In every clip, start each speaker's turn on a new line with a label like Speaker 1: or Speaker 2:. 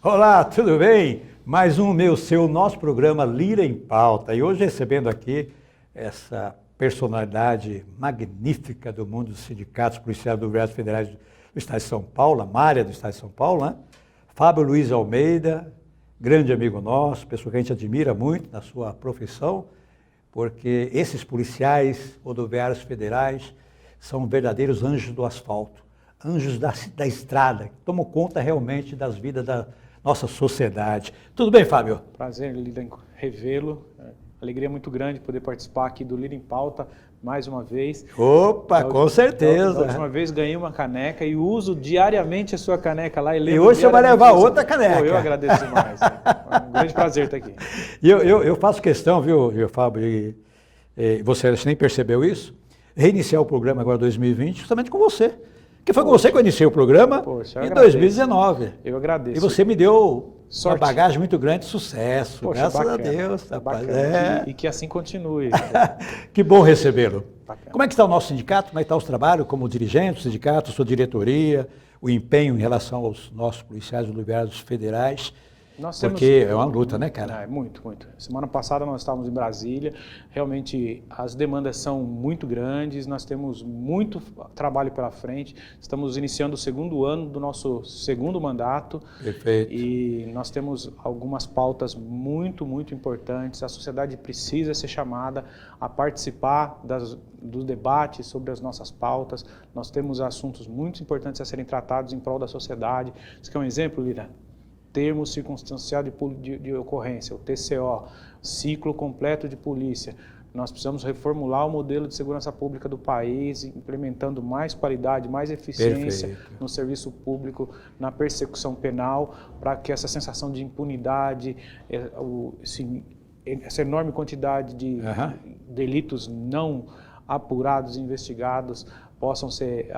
Speaker 1: Olá, tudo bem? Mais um seu, nosso programa Lira em Pauta. E hoje recebendo aqui essa personalidade magnífica do mundo dos sindicatos policiais do Governo Federal do Estado de São Paulo, a Mária do Estado de São Paulo, né? Fábio Luiz Almeida, grande amigo nosso, pessoa que a gente admira muito na sua profissão, porque esses policiais rodoviários federais são verdadeiros anjos do asfalto, anjos da estrada, que tomam conta realmente das vidas da nossa sociedade. Tudo bem, Fábio?
Speaker 2: Prazer, Lira, em revê-lo. Alegria muito grande poder participar aqui do Lira em Pauta mais uma vez.
Speaker 1: Opa, com certeza.
Speaker 2: Da última vez ganhei uma caneca e uso diariamente a sua caneca lá.
Speaker 1: E hoje você vai levar outra caneca.
Speaker 2: Eu agradeço demais. É um grande prazer estar aqui.
Speaker 1: E eu faço questão, viu, Fábio, e você nem percebeu isso, reiniciar o programa agora 2020 justamente com você. Que foi com você que eu iniciei o programa em 2019.
Speaker 2: Eu agradeço.
Speaker 1: E você me deu
Speaker 2: sorte.
Speaker 1: Uma bagagem muito grande de sucesso.
Speaker 2: Poxa,
Speaker 1: graças
Speaker 2: bacana,
Speaker 1: a Deus. Rapaz.
Speaker 2: E que assim continue.
Speaker 1: Que bom recebê-lo. Como é que está o nosso sindicato? Como é que está os trabalhos como dirigente do sindicato, sua diretoria, o empenho em relação aos nossos policiais rodoviários federais? Porque é uma luta, né, cara?
Speaker 2: É, muito. Semana passada nós estávamos em Brasília, realmente as demandas são muito grandes, nós temos muito trabalho pela frente, estamos iniciando o segundo ano do nosso segundo mandato.
Speaker 1: Perfeito.
Speaker 2: E nós temos algumas pautas muito importantes, a sociedade precisa ser chamada a participar do debate sobre as nossas pautas, nós temos assuntos muito importantes a serem tratados em prol da sociedade. Isso aqui é um exemplo, Lira? Termo circunstancial de ocorrência, o TCO, ciclo completo de polícia. Nós precisamos reformular o modelo de segurança pública do país, implementando mais qualidade, mais eficiência
Speaker 1: Perfeito.
Speaker 2: No serviço público, na persecução penal, para que essa sensação de impunidade, essa enorme quantidade de delitos não apurados, investigados, possam ser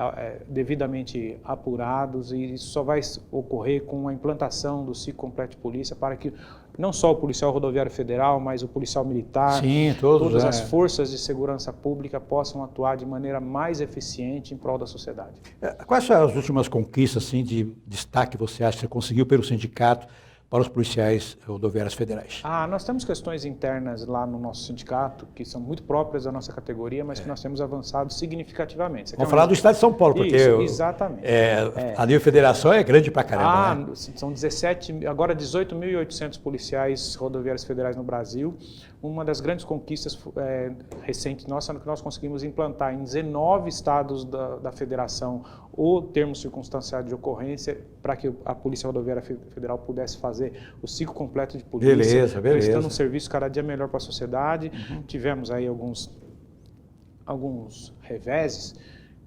Speaker 2: devidamente apurados, e isso só vai ocorrer com a implantação do ciclo completo de polícia para que não só o policial rodoviário federal, mas o policial militar, todas as forças de segurança pública possam atuar de maneira mais eficiente em prol da sociedade.
Speaker 1: Quais são as últimas conquistas assim, de destaque que você acha que você conseguiu pelo sindicato para os policiais rodoviários federais?
Speaker 2: Nós temos questões internas lá no nosso sindicato que são muito próprias da nossa categoria, mas que nós temos avançado significativamente.
Speaker 1: Vamos falar do Estado de São Paulo, porque
Speaker 2: exatamente.
Speaker 1: A nível federação é grande pra caramba. Né?
Speaker 2: São 18.800 policiais rodoviários federais no Brasil. Uma das grandes conquistas recentes nossa é que nós conseguimos implantar em 19 estados da federação o termo circunstancial de ocorrência para que a Polícia Rodoviária Federal pudesse fazer o ciclo completo de polícia,
Speaker 1: beleza.
Speaker 2: prestando um serviço cada dia melhor para a sociedade. Tivemos aí alguns reveses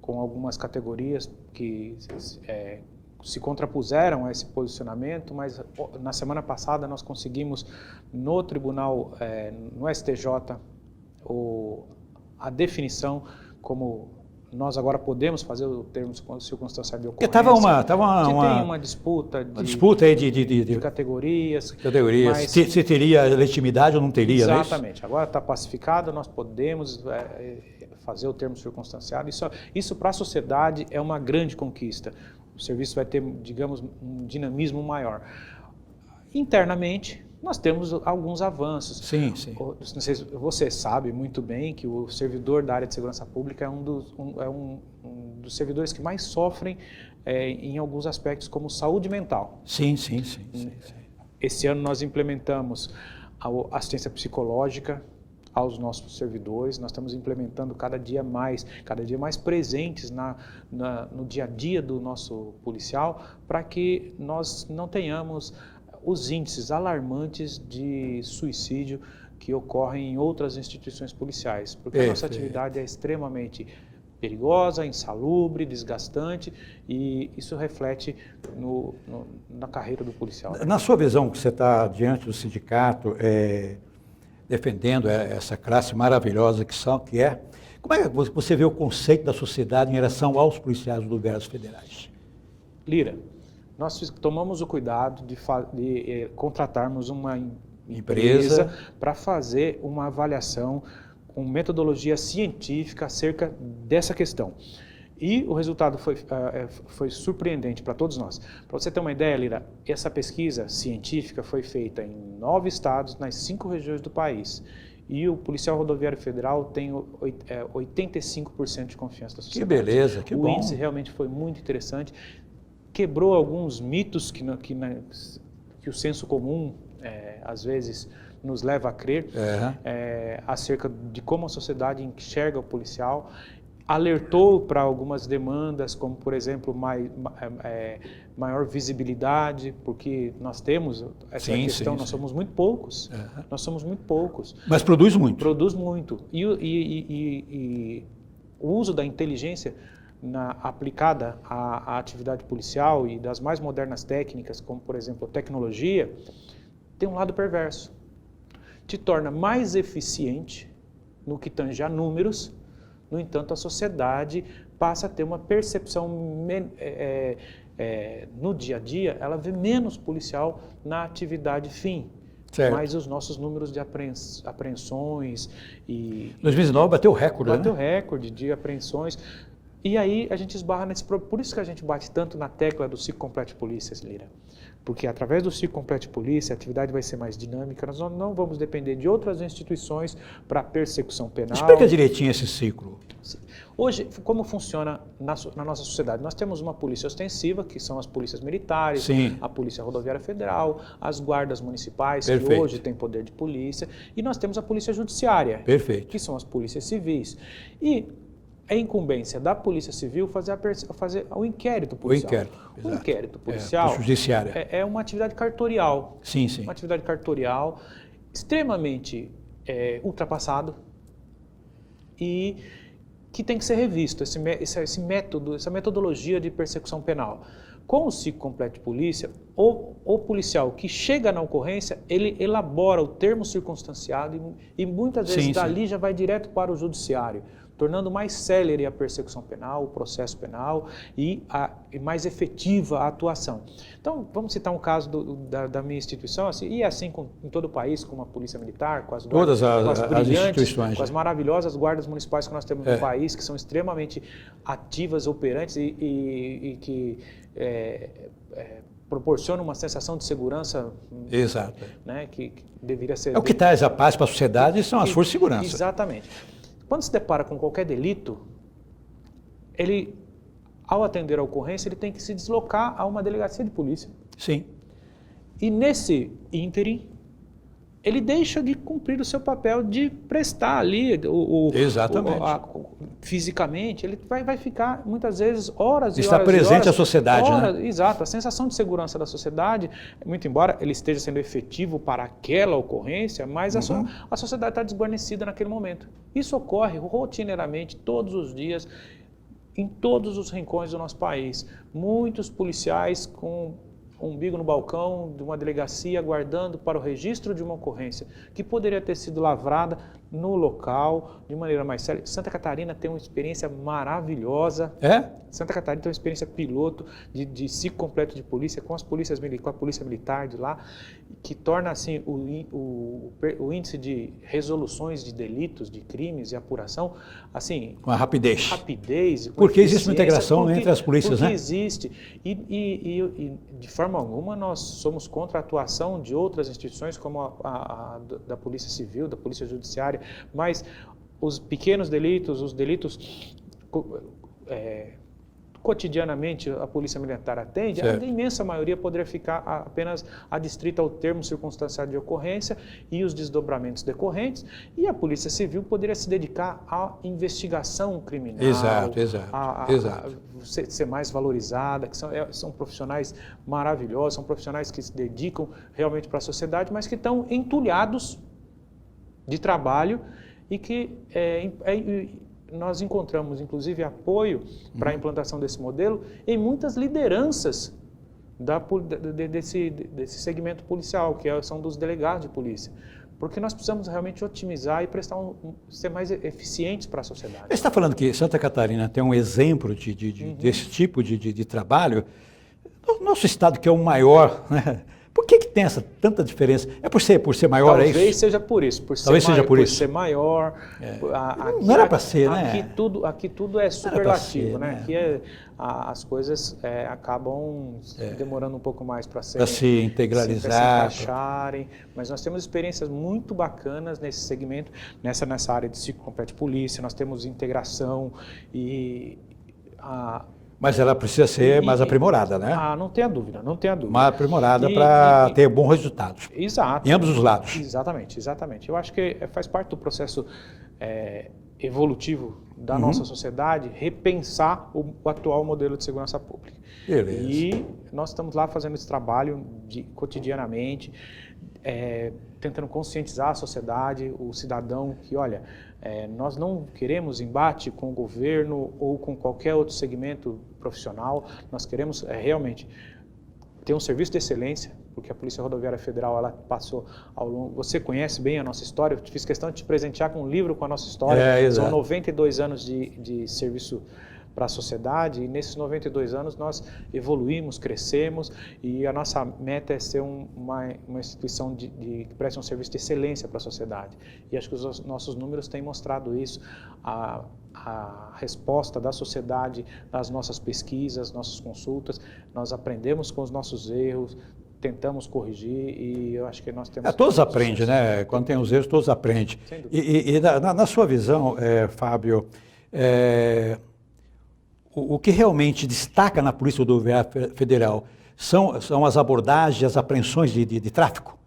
Speaker 2: com algumas categorias que se contrapuseram a esse posicionamento, mas na semana passada nós conseguimos no tribunal, no STJ, a definição como nós agora podemos fazer o termo circunstancial de ocorrência.
Speaker 1: Porque
Speaker 2: tem uma disputa
Speaker 1: aí
Speaker 2: de categorias.
Speaker 1: Mas se teria legitimidade ou não teria,
Speaker 2: exatamente. Agora está pacificado, nós podemos fazer o termo circunstanciado. Isso para a sociedade é uma grande conquista. O serviço vai ter, digamos, um dinamismo maior. Internamente, nós temos alguns avanços.
Speaker 1: Sim.
Speaker 2: Não sei se você sabe muito bem que o servidor da área de segurança pública é um dos servidores que mais sofrem em alguns aspectos, como saúde mental.
Speaker 1: Sim.
Speaker 2: Esse ano nós implementamos a assistência psicológica aos nossos servidores, nós estamos implementando cada dia mais presentes no dia a dia do nosso policial, para que nós não tenhamos os índices alarmantes de suicídio que ocorrem em outras instituições policiais, porque a nossa atividade é extremamente perigosa, insalubre, desgastante, e isso reflete na carreira do policial.
Speaker 1: Na sua visão, que você está diante do sindicato, defendendo essa classe maravilhosa que é, como é que você vê o conceito da sociedade em relação aos policiais rodoviários federais?
Speaker 2: Lira, nós tomamos o cuidado de contratarmos uma empresa para fazer uma avaliação com metodologia científica acerca dessa questão. E o resultado foi surpreendente para todos nós. Para você ter uma ideia, Lira, essa pesquisa científica foi feita em 9 estados, nas 5 regiões do país. E o policial rodoviário federal tem 85% de confiança da sociedade.
Speaker 1: Que beleza, que bom.
Speaker 2: O índice realmente foi muito interessante. Quebrou alguns mitos que o senso comum, às vezes, nos leva a crer, acerca de como a sociedade enxerga o policial. Alertou para algumas demandas, como, por exemplo, maior visibilidade, porque nós temos essa questão, nós somos muito poucos. Nós somos muito poucos.
Speaker 1: Mas produz muito.
Speaker 2: Produz muito. E o uso da inteligência aplicada à atividade policial e das mais modernas técnicas, como, por exemplo, a tecnologia, tem um lado perverso. Te torna mais eficiente no que tange a números. No entanto, a sociedade passa a ter uma percepção, no dia a dia, ela vê menos policial na atividade fim.
Speaker 1: Certo.
Speaker 2: Mas os nossos números de apreensões e...
Speaker 1: 2019 bateu recorde,
Speaker 2: Bateu recorde de apreensões. E aí a gente esbarra nesse... Por isso que a gente bate tanto na tecla do Ciclo Completo de Polícia, Lira. Porque através do Ciclo Completo de Polícia, a atividade vai ser mais dinâmica, nós não vamos depender de outras instituições para persecução penal.
Speaker 1: Explica direitinho esse ciclo.
Speaker 2: Hoje, como funciona na nossa sociedade? Nós temos uma polícia ostensiva, que são as polícias militares, a Polícia Rodoviária Federal, as guardas municipais, que hoje têm poder de polícia, e nós temos a Polícia Judiciária, que são as polícias civis. E é incumbência da Polícia Civil fazer o inquérito policial. O inquérito policial é uma atividade cartorial. Uma atividade cartorial extremamente ultrapassado e que tem que ser revisto, esse método, essa metodologia de persecução penal. Com o Ciclo Completo de Polícia, o policial que chega na ocorrência, ele elabora o termo circunstanciado e muitas vezes dali já vai direto para o judiciário, tornando mais célere a persecução penal, o processo penal e mais efetiva a atuação. Então, vamos citar um caso da minha instituição, e assim em todo o país, com a Polícia Militar, com as guardas,
Speaker 1: as instituições,
Speaker 2: com as maravilhosas guardas municipais que nós temos no país, que são extremamente ativas, operantes e que proporcionam uma sensação de segurança.
Speaker 1: Exato.
Speaker 2: Né, que deveria ser...
Speaker 1: É o que traz a paz para a sociedade, são as forças de segurança.
Speaker 2: Exatamente. Quando se depara com qualquer delito, ele, ao atender a ocorrência, ele tem que se deslocar a uma delegacia de polícia. E nesse ínterim, ele deixa de cumprir o seu papel de prestar ali fisicamente. Ele vai ficar, muitas vezes, horas e horas.
Speaker 1: Está presente à sociedade, né?
Speaker 2: Exato. A sensação de segurança da sociedade, muito embora ele esteja sendo efetivo para aquela ocorrência, mas a sociedade está desguarnecida naquele momento. Isso ocorre rotineiramente, todos os dias, em todos os rincões do nosso país. Muitos policiais com umbigo no balcão de uma delegacia aguardando para o registro de uma ocorrência que poderia ter sido lavrada no local de maneira mais séria. Santa Catarina tem uma experiência maravilhosa. Santa Catarina tem uma experiência piloto de ciclo completo de polícia com a polícia militar de lá, que torna assim o índice de resoluções de delitos, de crimes e apuração assim
Speaker 1: com a rapidez.
Speaker 2: Porque
Speaker 1: existe uma integração entre as polícias,
Speaker 2: porque existe. E de forma alguma nós somos contra a atuação de outras instituições como a da Polícia Civil, da Polícia Judiciária, mas os pequenos delitos, os delitos cotidianamente a Polícia Militar atende, a imensa maioria poderia ficar apenas adstrita ao termo circunstanciado de ocorrência e os desdobramentos decorrentes, e a Polícia Civil poderia se dedicar à investigação criminal, ser mais valorizada, que são profissionais maravilhosos, são profissionais que se dedicam realmente para a sociedade, mas que estão entulhados de trabalho e que nós encontramos, inclusive, apoio para a implantação desse modelo em muitas lideranças desse segmento policial, que são dos delegados de polícia. Porque nós precisamos realmente otimizar e ser mais eficientes para a sociedade.
Speaker 1: Você está falando que Santa Catarina tem um exemplo desse tipo de trabalho. Nosso estado, que é o maior, né? Por que tem tanta diferença? É por ser maior,
Speaker 2: Talvez
Speaker 1: é isso?
Speaker 2: seja por isso,
Speaker 1: Talvez seja por isso.
Speaker 2: ser maior.
Speaker 1: Não era para ser, né?
Speaker 2: Aqui tudo é
Speaker 1: ser,
Speaker 2: superlativo, né?
Speaker 1: né?
Speaker 2: Aqui as coisas acabam demorando um pouco mais para
Speaker 1: se integralizar.
Speaker 2: Se encaixarem, mas nós temos experiências muito bacanas nesse segmento, nessa área de psicocompete polícia, nós temos integração
Speaker 1: Mas ela precisa ser mais aprimorada, né?
Speaker 2: Não tenha dúvida, não tenha dúvida.
Speaker 1: Mais aprimorada para ter bons resultados.
Speaker 2: Exato.
Speaker 1: Em ambos os lados.
Speaker 2: Exatamente. Eu acho que faz parte do processo evolutivo da nossa sociedade repensar o atual modelo de segurança pública.
Speaker 1: Beleza.
Speaker 2: E nós estamos lá fazendo esse trabalho cotidianamente, tentando conscientizar a sociedade, o cidadão, que olha, nós não queremos embate com o governo ou com qualquer outro segmento profissional, nós queremos realmente ter um serviço de excelência, porque a Polícia Rodoviária Federal, ela passou ao longo... Você conhece bem a nossa história, eu fiz questão de te presentear com um livro com a nossa história. São 92 anos de serviço para a sociedade, e nesses 92 anos nós evoluímos, crescemos, e a nossa meta é ser uma instituição que preste um serviço de excelência para a sociedade. E acho que os nossos números têm mostrado isso, a resposta da sociedade nas nossas pesquisas, nossas consultas, nós aprendemos com os nossos erros, tentamos corrigir, e eu acho que nós temos...
Speaker 1: Todos aprendem, né? Quando tem os erros, todos aprendem. E na sua visão, Fábio, o que realmente destaca na Polícia Rodoviária Federal são as abordagens, as apreensões de tráfico?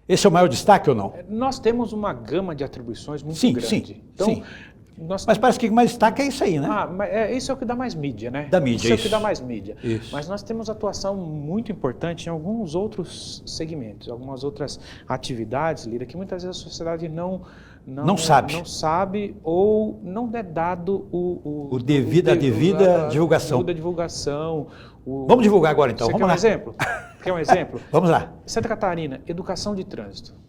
Speaker 1: Esse é o maior destaque ou não?
Speaker 2: Nós temos uma gama de atribuições muito grande.
Speaker 1: Sim.
Speaker 2: Mas
Speaker 1: parece que o que mais destaca é isso aí, né?
Speaker 2: Isso é o que dá mais mídia, né?
Speaker 1: Da mídia,
Speaker 2: isso é o que dá mais mídia.
Speaker 1: Isso.
Speaker 2: Mas nós temos atuação muito importante em alguns outros segmentos, algumas outras atividades, Lira, que muitas vezes a sociedade não sabe ou não é dado a devida divulgação.
Speaker 1: Vamos divulgar agora então.
Speaker 2: Você quer um exemplo? Quer um exemplo?
Speaker 1: Vamos lá.
Speaker 2: Santa Catarina, educação de trânsito.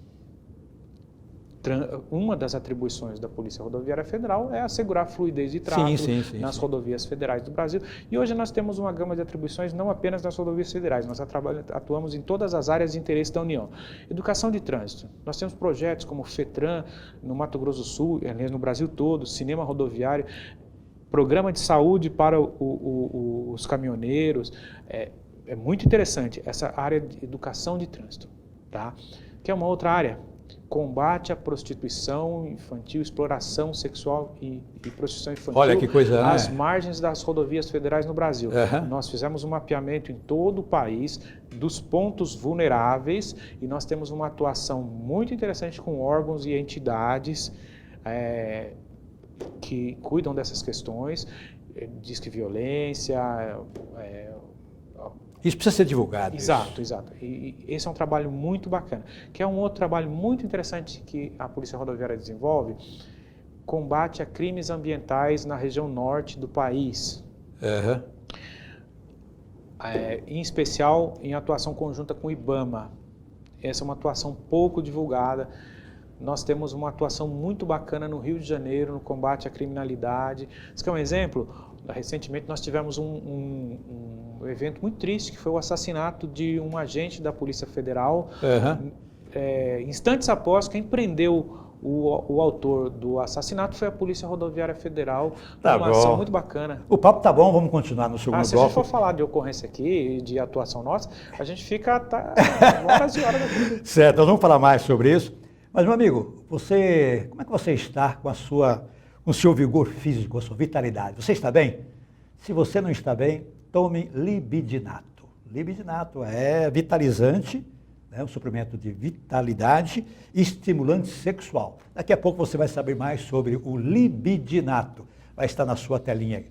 Speaker 2: Uma das atribuições da Polícia Rodoviária Federal é assegurar a fluidez de tráfego nas rodovias federais do Brasil. E hoje nós temos uma gama de atribuições não apenas nas rodovias federais, nós atuamos em todas as áreas de interesse da União. Educação de trânsito. Nós temos projetos como o FETRAN, no Mato Grosso do Sul, no Brasil todo, Cinema Rodoviário, Programa de Saúde para os caminhoneiros. É muito interessante essa área de educação de trânsito. Tá? Que é uma outra área. Combate à prostituição infantil, exploração sexual e prostituição infantil.
Speaker 1: Olha que coisa,
Speaker 2: às margens das rodovias federais no Brasil.
Speaker 1: Uhum.
Speaker 2: Nós fizemos um mapeamento em todo o país dos pontos vulneráveis e nós temos uma atuação muito interessante com órgãos e entidades que cuidam dessas questões, Disque Violência...
Speaker 1: Isso precisa ser divulgado.
Speaker 2: Exato. E esse é um trabalho muito bacana. Que é um outro trabalho muito interessante que a Polícia Rodoviária desenvolve, combate a crimes ambientais na região norte do país.
Speaker 1: Uhum.
Speaker 2: Em especial em atuação conjunta com o IBAMA. Essa é uma atuação pouco divulgada. Nós temos uma atuação muito bacana no Rio de Janeiro, no combate à criminalidade. Isso que é um exemplo. Recentemente nós tivemos um evento muito triste, que foi o assassinato de um agente da Polícia Federal. Instantes após, quem prendeu o autor do assassinato foi a Polícia Rodoviária Federal. Uma ação muito bacana.
Speaker 1: O papo tá bom, vamos continuar no segundo bloco.
Speaker 2: Se a gente for falar de ocorrência aqui, de atuação nossa, a gente fica horas e horas aqui.
Speaker 1: Certo, nós vamos falar mais sobre isso. Mas, meu amigo, como é que você está com o seu vigor físico, a sua vitalidade? Você está bem? Se você não está bem, tome Libidinato. Libidinato é vitalizante, um suplemento de vitalidade e estimulante sexual. Daqui a pouco você vai saber mais sobre o Libidinato. Vai estar na sua telinha aí.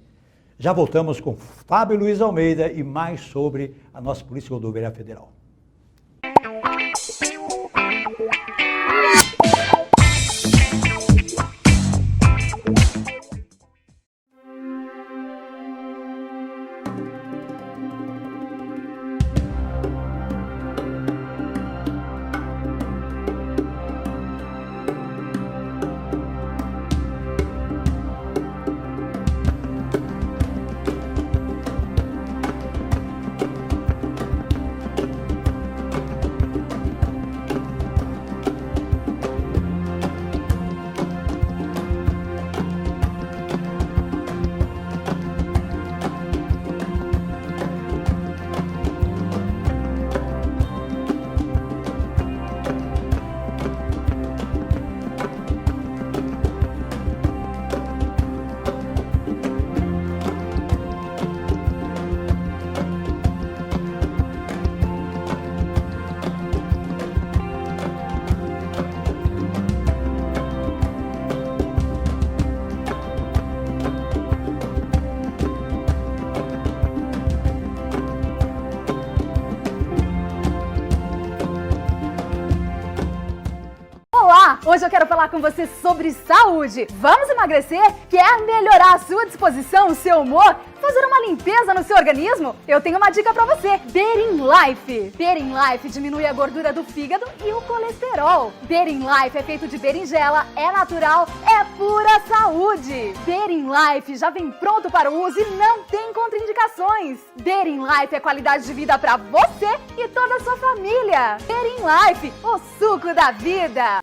Speaker 1: Já voltamos com Fábio Luiz Almeida e mais sobre a nossa Polícia Rodoviária Federal.
Speaker 3: Hoje eu quero falar com você sobre saúde. Vamos emagrecer? Quer melhorar a sua disposição, o seu humor? Fazer uma limpeza no seu organismo? Eu tenho uma dica pra você. Berin Life. Berin Life diminui a gordura do fígado e o colesterol. Berin Life é feito de berinjela, é natural, é pura saúde. Berin Life já vem pronto para o uso e não tem contraindicações. Berin Life é qualidade de vida pra você e toda a sua família. Berin Life, o suco da vida.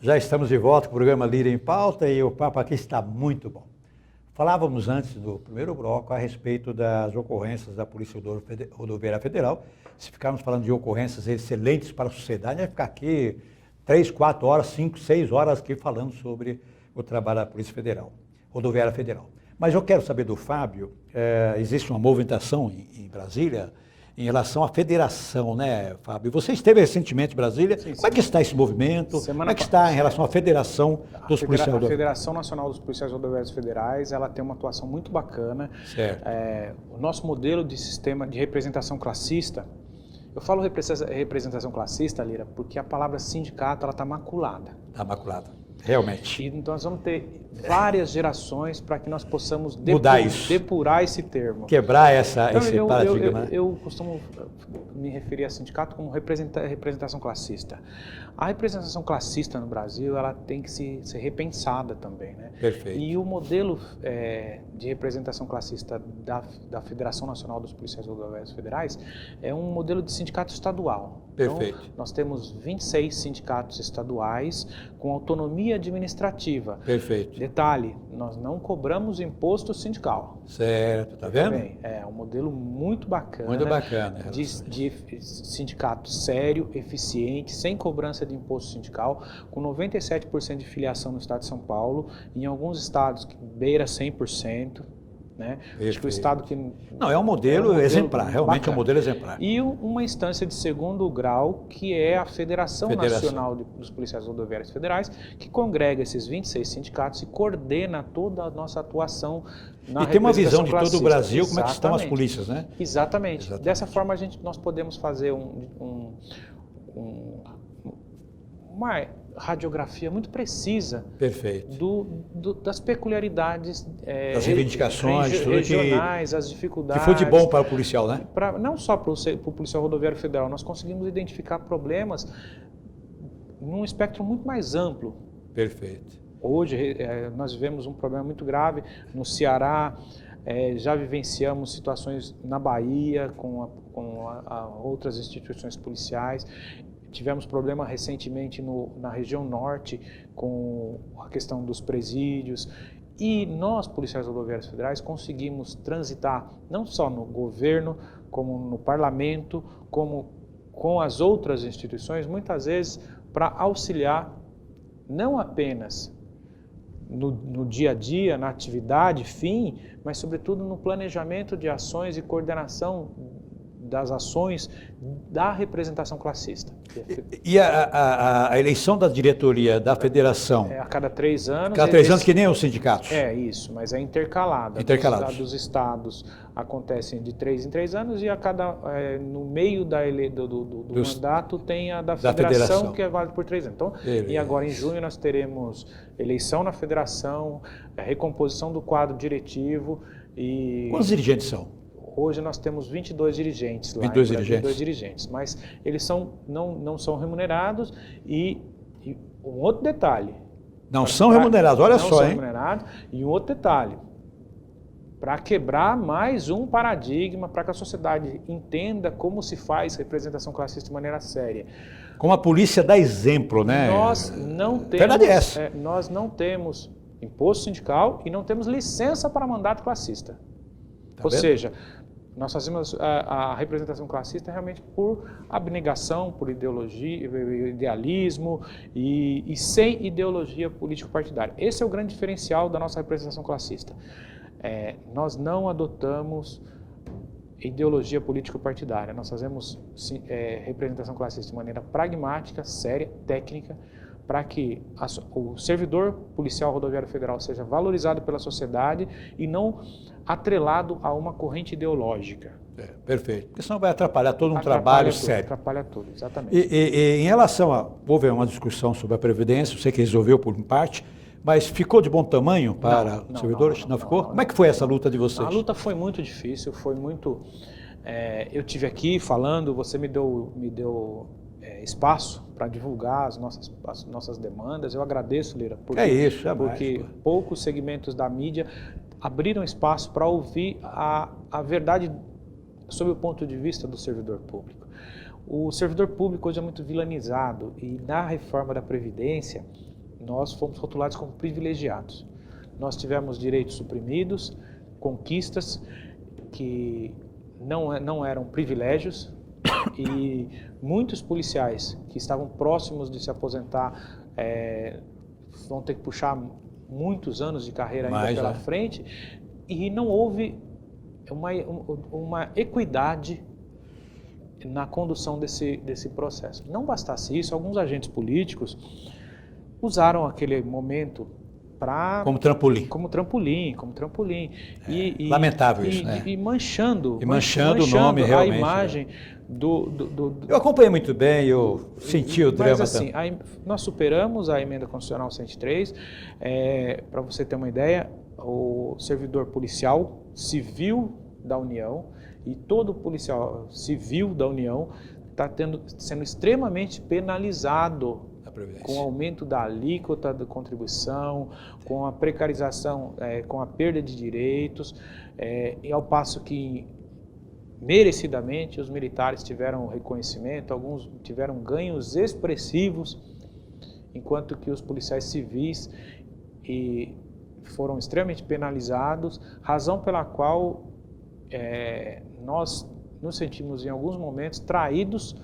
Speaker 1: Já estamos de volta com o programa Lira em Pauta e o papo aqui está muito bom. Falávamos antes do primeiro bloco a respeito das ocorrências da Polícia Rodoviária Federal. Se ficarmos falando de ocorrências excelentes para a sociedade, vai ficar aqui 3, 4 horas, 5, 6 horas aqui falando sobre o trabalho da Polícia Federal, Rodoviária Federal. Mas eu quero saber do Fábio, existe uma movimentação em Brasília em relação à federação, né, Fábio? Você esteve recentemente em Brasília. Sim, sim. Como é que está esse movimento? Como é que está em relação à federação dos policiais rodoviários?
Speaker 2: A Federação Nacional dos Policiais Rodoviários Federais, ela tem uma atuação muito bacana.
Speaker 1: Certo.
Speaker 2: O nosso modelo de sistema de representação classista, eu falo representação classista, Lira, porque a palavra sindicato ela está maculada.
Speaker 1: Está maculada, realmente.
Speaker 2: E então nós vamos ter várias gerações para que nós possamos depurar esse termo.
Speaker 1: Quebrar esse paradigma.
Speaker 2: Eu costumo me referir a sindicato como representação classista. A representação classista no Brasil ela tem que ser repensada também, né?
Speaker 1: Perfeito.
Speaker 2: E o modelo de representação classista da Federação Nacional dos Policiais Rodoviários Federais é um modelo de sindicato estadual.
Speaker 1: Perfeito.
Speaker 2: Então, nós temos 26 sindicatos estaduais com autonomia administrativa.
Speaker 1: Perfeito.
Speaker 2: Detalhe, nós não cobramos imposto sindical.
Speaker 1: Certo, tá vendo?
Speaker 2: Também, é um modelo muito bacana.
Speaker 1: Muito bacana.
Speaker 2: De sindicato sério, eficiente, sem cobrança de imposto sindical, com 97% de filiação no estado de São Paulo, em alguns estados que beira 100%. Né? Acho que o estado que...
Speaker 1: Não, é um modelo exemplar, realmente bacana. É um modelo exemplar.
Speaker 2: E uma instância de segundo grau, que é a Federação Nacional dos Policiais Rodoviários Federais, que congrega esses 26 sindicatos e coordena toda a nossa atuação na representação classista.
Speaker 1: E tem uma visão de todo o Brasil, como é que estão as polícias, né?
Speaker 2: Exatamente. Dessa forma, nós podemos fazer uma radiografia muito precisa.
Speaker 1: Perfeito.
Speaker 2: Das peculiaridades
Speaker 1: das reivindicações,
Speaker 2: regionais, as dificuldades.
Speaker 1: Que foi de bom para o policial, né?
Speaker 2: Não só para o policial rodoviário federal, nós conseguimos identificar problemas num espectro muito mais amplo.
Speaker 1: Perfeito.
Speaker 2: Hoje nós vivemos um problema muito grave no Ceará, já vivenciamos situações na Bahia com outras instituições policiais. Tivemos problema recentemente na região norte com a questão dos presídios. E nós, policiais rodoviários federais, conseguimos transitar não só no governo, como no parlamento, como com as outras instituições, muitas vezes para auxiliar não apenas no dia a dia, na atividade, fim, mas sobretudo no planejamento de ações e coordenação das ações da representação classista.
Speaker 1: E a eleição da diretoria da federação?
Speaker 2: A cada 3 anos.
Speaker 1: Cada 3 anos, que nem os sindicatos.
Speaker 2: Isso, mas é intercalada.
Speaker 1: Intercalados.
Speaker 2: Dos estados acontecem de 3 em 3 anos e no meio do mandato tem a da federação, que é válida por 3 anos. Então, e agora em junho nós teremos eleição na federação, recomposição do quadro diretivo e...
Speaker 1: Quantos dirigentes são?
Speaker 2: Hoje nós temos 22 dirigentes lá.
Speaker 1: 22
Speaker 2: dirigentes, mas eles não são remunerados e um outro detalhe.
Speaker 1: Não são remunerados, olha só, hein?
Speaker 2: Não são remunerados. E um outro detalhe, para quebrar mais um paradigma, para que a sociedade entenda como se faz representação classista de maneira séria.
Speaker 1: Como a polícia dá exemplo, né?
Speaker 2: Nós não temos,
Speaker 1: verdade é essa.
Speaker 2: Nós não temos imposto sindical e não temos licença para mandato classista. Ou seja, nós fazemos a representação classista realmente por abnegação, por ideologia, idealismo e sem ideologia político-partidária. Esse é o grande diferencial da nossa representação classista. Nós não adotamos ideologia político-partidária. Nós fazemos representação classista de maneira pragmática, séria, técnica, para que o servidor policial rodoviário federal seja valorizado pela sociedade e não atrelado a uma corrente ideológica.
Speaker 1: Perfeito, porque senão vai atrapalhar todo um trabalho sério.
Speaker 2: Atrapalha tudo, exatamente.
Speaker 1: E em relação houve uma discussão sobre a Previdência, eu sei que resolveu por parte, mas ficou de bom tamanho para os servidores? Não ficou? Como é que foi essa luta de vocês?
Speaker 2: A luta foi muito difícil, foi muito... eu tive aqui falando, você me deu espaço para divulgar as nossas demandas. Eu agradeço, Lira, porque poucos segmentos da mídia abriram espaço para ouvir a verdade sob o ponto de vista do servidor público. O servidor público hoje é muito vilanizado e na reforma da Previdência nós fomos rotulados como privilegiados. Nós tivemos direitos suprimidos, conquistas que não eram privilégios, e muitos policiais que estavam próximos de se aposentar vão ter que puxar muitos anos de carreira ainda pela frente, e não houve uma equidade na condução desse processo. Não bastasse isso, alguns agentes políticos usaram aquele momento como trampolim.
Speaker 1: Lamentável isso, né?
Speaker 2: E manchando
Speaker 1: o nome realmente.
Speaker 2: A imagem
Speaker 1: Eu acompanhei muito bem, eu senti o drama.
Speaker 2: Mas assim, nós superamos a emenda constitucional 103, para você ter uma ideia, o servidor policial civil da União e todo policial civil da União está sendo extremamente penalizado com o aumento da alíquota da contribuição, com a precarização, com a perda de direitos, e ao passo que, merecidamente, os militares tiveram reconhecimento, alguns tiveram ganhos expressivos, enquanto que os policiais civis foram extremamente penalizados, razão pela qual nós nos sentimos, em alguns momentos, traídos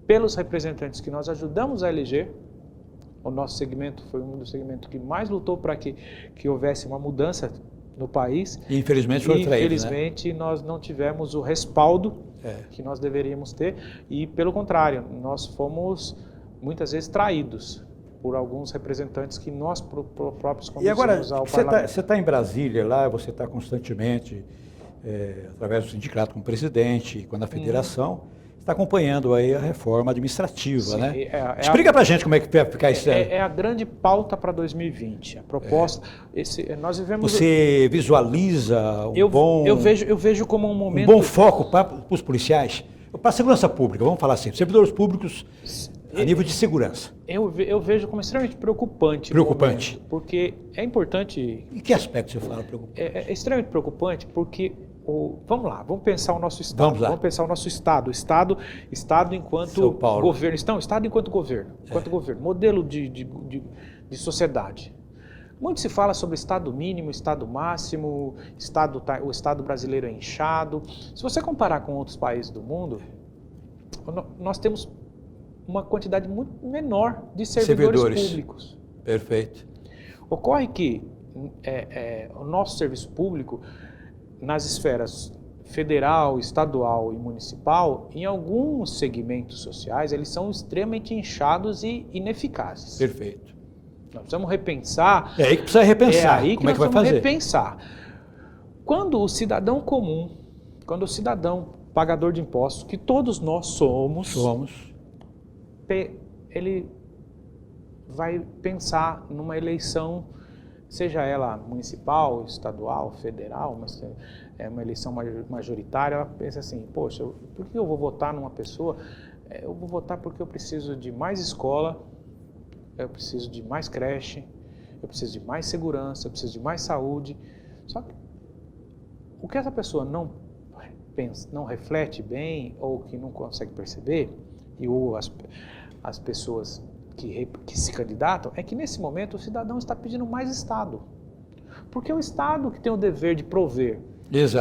Speaker 2: pelos representantes que nós ajudamos a eleger. O nosso segmento foi um dos segmentos que mais lutou para que houvesse uma mudança no país. E infelizmente foi traído, infelizmente, né? Nós não tivemos o respaldo que nós deveríamos ter e, pelo contrário, nós fomos muitas vezes traídos por alguns representantes que nós próprios conduzimos ao parlamento. E agora,
Speaker 1: você está em Brasília, lá você está constantemente, através do sindicato como presidente, com a federação, está acompanhando aí a reforma administrativa, sim, né? Explica para a gente como é que vai ficar isso.
Speaker 2: É a grande pauta para 2020. A proposta, nós vivemos...
Speaker 1: Você visualiza
Speaker 2: eu vejo como um momento...
Speaker 1: Um bom foco para os policiais, para a segurança pública, vamos falar assim, servidores públicos a nível de segurança?
Speaker 2: Eu vejo como extremamente preocupante.
Speaker 1: Preocupante.
Speaker 2: Momento, porque é importante...
Speaker 1: Em que aspecto você fala preocupante?
Speaker 2: É extremamente preocupante porque... vamos lá, vamos pensar o nosso Estado.
Speaker 1: Vamos lá.
Speaker 2: Vamos pensar o nosso Estado. Estado enquanto
Speaker 1: São Paulo.
Speaker 2: governo. Não, Estado enquanto governo. Enquanto governo. Modelo de sociedade. Muito se fala sobre Estado mínimo, Estado máximo, o Estado brasileiro é inchado. Se você comparar com outros países do mundo, nós temos uma quantidade muito menor de servidores públicos.
Speaker 1: Perfeito.
Speaker 2: Ocorre que o nosso serviço público, nas esferas federal, estadual e municipal, em alguns segmentos sociais, eles são extremamente inchados e ineficazes.
Speaker 1: Perfeito.
Speaker 2: Nós precisamos repensar.
Speaker 1: É aí que precisa repensar.
Speaker 2: É aí que
Speaker 1: como é
Speaker 2: nós
Speaker 1: que vai
Speaker 2: vamos
Speaker 1: fazer?
Speaker 2: repensar. Quando o cidadão comum, quando o cidadão pagador de impostos, que todos nós somos, ele vai pensar numa eleição, seja ela municipal, estadual, federal, mas é uma eleição majoritária, ela pensa assim, poxa, por que eu vou votar numa pessoa? Eu vou votar porque eu preciso de mais escola, eu preciso de mais creche, eu preciso de mais segurança, eu preciso de mais saúde. Só que o que essa pessoa não pensa, não reflete bem ou que não consegue perceber, e ou as pessoas que se candidatam, é que nesse momento o cidadão está pedindo mais Estado. Porque é o Estado que tem o dever de prover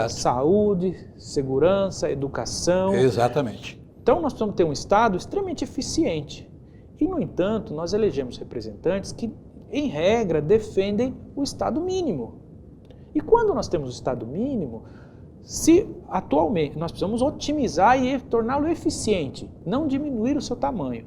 Speaker 2: saúde, segurança, educação.
Speaker 1: Exatamente.
Speaker 2: Então nós precisamos ter um Estado extremamente eficiente. E, no entanto, nós elegemos representantes que, em regra, defendem o Estado mínimo. E quando nós temos o Estado mínimo, se atualmente nós precisamos otimizar e torná-lo eficiente, não diminuir o seu tamanho.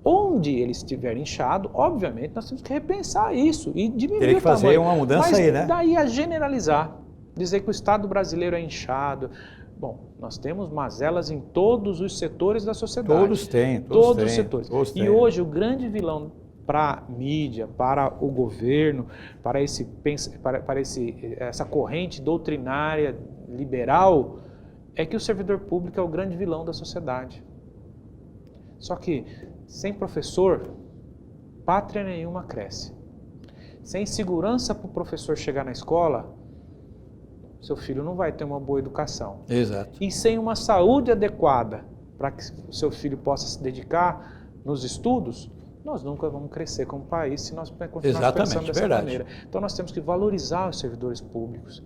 Speaker 2: Onde ele estiver inchado, obviamente, nós temos que repensar isso e diminuir o tamanho.
Speaker 1: Teria que fazer uma mudança aí, né?
Speaker 2: Daí a generalizar, dizer que o Estado brasileiro é inchado. Bom, nós temos mazelas em todos os setores da sociedade.
Speaker 1: Todos têm.
Speaker 2: Todos os setores.
Speaker 1: Todos
Speaker 2: e
Speaker 1: têm.
Speaker 2: hoje o grande vilão para a mídia, para o governo, para essa corrente doutrinária liberal, é que o servidor público é o grande vilão da sociedade. Só que, sem professor, pátria nenhuma cresce. Sem segurança para o professor chegar na escola, seu filho não vai ter uma boa educação.
Speaker 1: Exato.
Speaker 2: E sem uma saúde adequada para que o seu filho possa se dedicar nos estudos, nós nunca vamos crescer como país se nós continuarmos pensando dessa maneira. Então nós temos que valorizar os servidores públicos,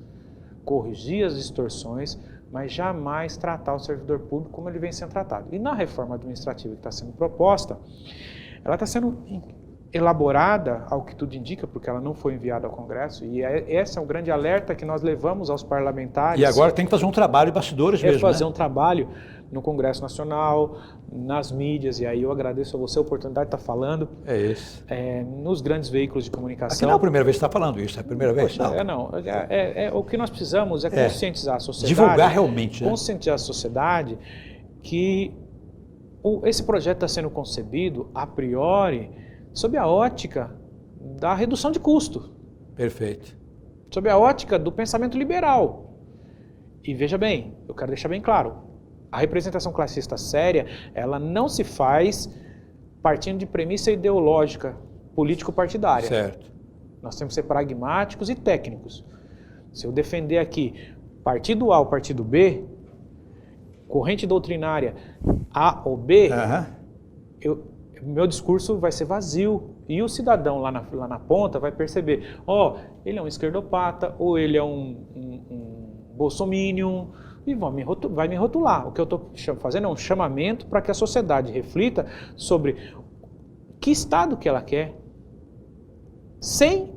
Speaker 2: corrigir as distorções, mas jamais tratar o servidor público como ele vem sendo tratado. E na reforma administrativa que está sendo proposta, ela está sendo elaborada, ao que tudo indica, porque ela não foi enviada ao Congresso, e esse é um grande alerta que nós levamos aos parlamentares.
Speaker 1: E agora tem que fazer um trabalho de bastidores mesmo,
Speaker 2: fazer um trabalho no Congresso Nacional, nas mídias, e aí eu agradeço a você a oportunidade de estar falando.
Speaker 1: É isso.
Speaker 2: Nos grandes veículos de comunicação.
Speaker 1: Aqui não é a primeira vez que você está falando isso, é a primeira vez?
Speaker 2: Poxa, não. O que nós precisamos é conscientizar a sociedade.
Speaker 1: Divulgar realmente.
Speaker 2: Conscientizar a sociedade que esse projeto está sendo concebido, a priori, sob a ótica da redução de custo.
Speaker 1: Perfeito.
Speaker 2: Sob a ótica do pensamento liberal. E veja bem, eu quero deixar bem claro, a representação classista séria, ela não se faz partindo de premissa ideológica, político-partidária.
Speaker 1: Certo.
Speaker 2: Nós temos que ser pragmáticos e técnicos. Se eu defender aqui partido A ou partido B, corrente doutrinária A ou B, meu discurso vai ser vazio. E o cidadão lá na ponta vai perceber, ele é um esquerdopata, ou ele é um bolsominion, e vai me rotular. O que eu estou fazendo é um chamamento para que a sociedade reflita sobre que Estado que ela quer, sem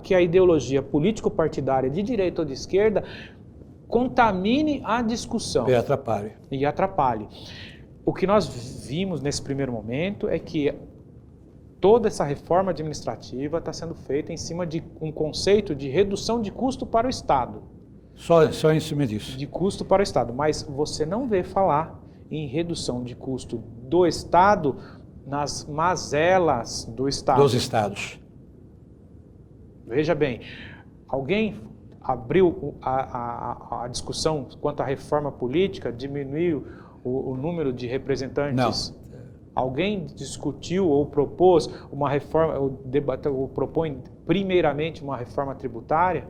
Speaker 2: que a ideologia político-partidária de direita ou de esquerda contamine a discussão. E atrapalhe. O que nós vimos nesse primeiro momento é que toda essa reforma administrativa está sendo feita em cima de um conceito de redução de custo para o Estado.
Speaker 1: Só em cima disso.
Speaker 2: De custo para o Estado. Mas você não vê falar em redução de custo do Estado nas mazelas do Estado.
Speaker 1: Dos Estados.
Speaker 2: Veja bem, alguém abriu a discussão quanto à reforma política, diminuiu o número de representantes?
Speaker 1: Não.
Speaker 2: Alguém discutiu ou propôs uma reforma, ou propõe primeiramente uma reforma tributária?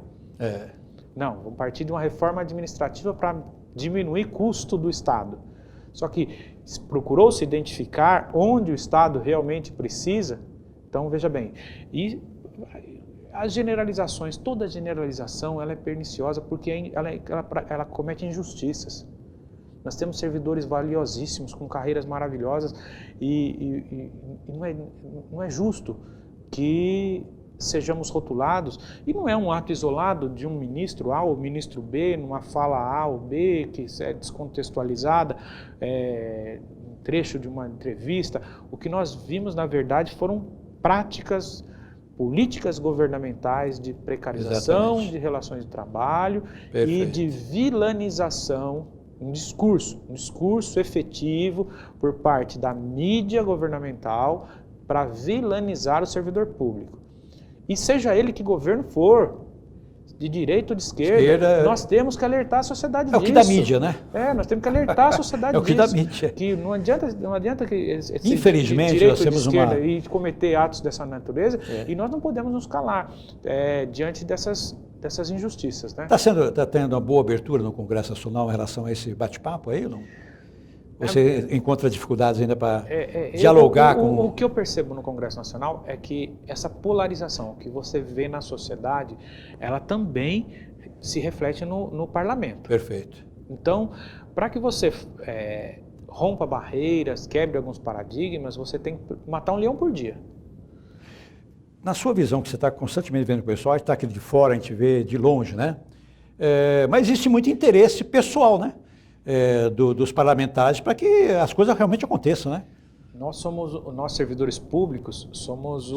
Speaker 2: Não, vamos partir de uma reforma administrativa para diminuir custo do Estado. Só que procurou-se identificar onde o Estado realmente precisa. Então, veja bem, e as generalizações, toda generalização ela é perniciosa porque ela comete injustiças. Nós temos servidores valiosíssimos, com carreiras maravilhosas, e não é justo que sejamos rotulados, e não é um ato isolado de um ministro A ou ministro B, numa fala A ou B, que é descontextualizada, um trecho de uma entrevista. O que nós vimos, na verdade, foram práticas políticas governamentais de precarização,
Speaker 1: Exatamente.
Speaker 2: de relações de trabalho.
Speaker 1: Perfeito.
Speaker 2: E de vilanização, um discurso efetivo por parte da mídia governamental para vilanizar o servidor público. E seja ele que governo for, de direita ou de esquerda, nós temos que alertar a sociedade disso.
Speaker 1: É o que dá mídia, né?
Speaker 2: Nós temos que alertar a sociedade disso.
Speaker 1: É o que dá mídia.
Speaker 2: Que não adianta que esse
Speaker 1: Infelizmente,
Speaker 2: de direita
Speaker 1: nós
Speaker 2: ou de
Speaker 1: temos
Speaker 2: esquerda
Speaker 1: uma...
Speaker 2: e cometer atos dessa natureza, e nós não podemos nos calar diante dessas injustiças, né?
Speaker 1: Está tendo uma boa abertura no Congresso Nacional em relação a esse bate-papo aí, ou não? Você encontra dificuldades ainda para dialogar com...
Speaker 2: O que eu percebo no Congresso Nacional é que essa polarização que você vê na sociedade, ela também se reflete no parlamento.
Speaker 1: Perfeito.
Speaker 2: Então, para que você rompa barreiras, quebre alguns paradigmas, você tem que matar um leão por dia.
Speaker 1: Na sua visão, que você está constantemente vendo o pessoal, a gente está aqui de fora, a gente vê de longe, né? Mas existe muito interesse pessoal, né? Dos parlamentares para que as coisas realmente aconteçam, né?
Speaker 2: Nós servidores públicos, somos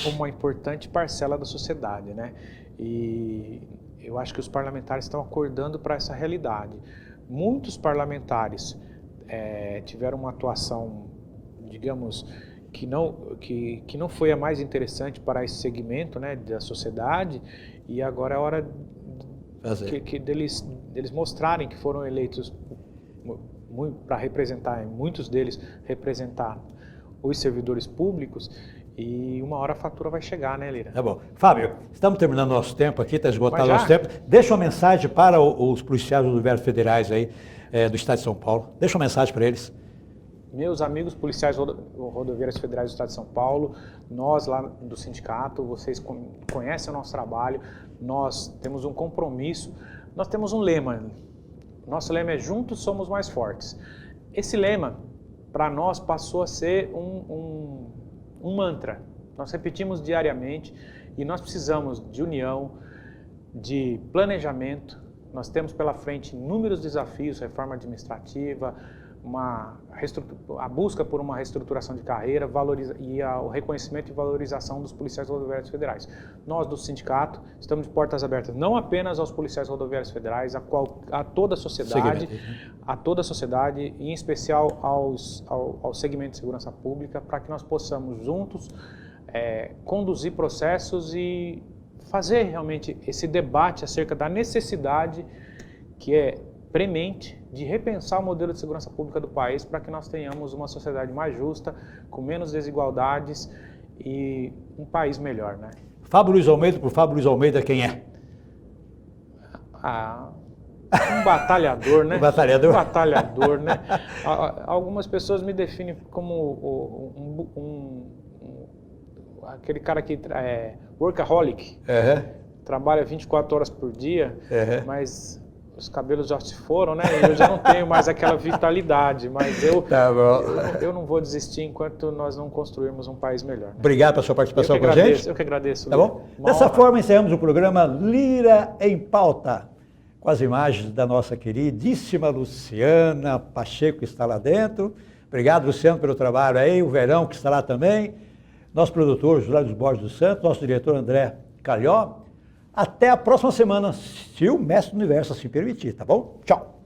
Speaker 2: uma importante parcela da sociedade, né? E eu acho que os parlamentares estão acordando para essa realidade. Muitos parlamentares tiveram uma atuação, digamos, que não foi a mais interessante para esse segmento, né, da sociedade, e agora é hora deles mostrarem que foram eleitos para representar, muitos deles representar os servidores públicos, e uma hora a fatura vai chegar, né, Lira?
Speaker 1: Tá bom. Fábio, estamos terminando nosso tempo aqui, está esgotado nosso tempo. Deixa uma mensagem para os policiais rodoviários federais aí do estado de São Paulo. Deixa uma mensagem para eles.
Speaker 2: Meus amigos policiais rodoviários federais do estado de São Paulo, nós lá do sindicato, vocês conhecem o nosso trabalho, nós temos um compromisso, nós temos um lema. Nosso lema é Juntos Somos Mais Fortes. Esse lema, para nós, passou a ser um mantra. Nós repetimos diariamente e nós precisamos de união, de planejamento. Nós temos pela frente inúmeros desafios, reforma administrativa, a busca por uma reestruturação de carreira o reconhecimento e valorização dos policiais rodoviários federais. Nós, do sindicato, estamos de portas abertas não apenas aos policiais rodoviários federais, a toda a sociedade, e em especial ao segmento de segurança pública, para que nós possamos juntos conduzir processos e fazer realmente esse debate acerca da necessidade que é premente de repensar o modelo de segurança pública do país para que nós tenhamos uma sociedade mais justa, com menos desigualdades e um país melhor, né?
Speaker 1: Fábio Luiz Almeida, por Fábio Luiz Almeida, quem é?
Speaker 2: Um batalhador, né?
Speaker 1: Um batalhador?
Speaker 2: Um batalhador, né? Algumas pessoas me definem como aquele cara que é workaholic, trabalha 24 horas por dia, mas os cabelos já se foram, né? Eu já não tenho mais aquela vitalidade, mas eu não vou desistir enquanto nós não construirmos um país melhor.
Speaker 1: Obrigado pela sua participação com a gente.
Speaker 2: Eu que agradeço.
Speaker 1: Tá bom? Dessa forma, encerramos o programa Lira em Pauta, com as imagens da nossa queridíssima Luciana Pacheco, que está lá dentro. Obrigado, Luciano, pelo trabalho aí, o Verão, que está lá também. Nosso produtor, José dos Borges dos Santos, nosso diretor, André Calhó. Até a próxima semana, se o Mestre do Universo assim permitir, tá bom? Tchau!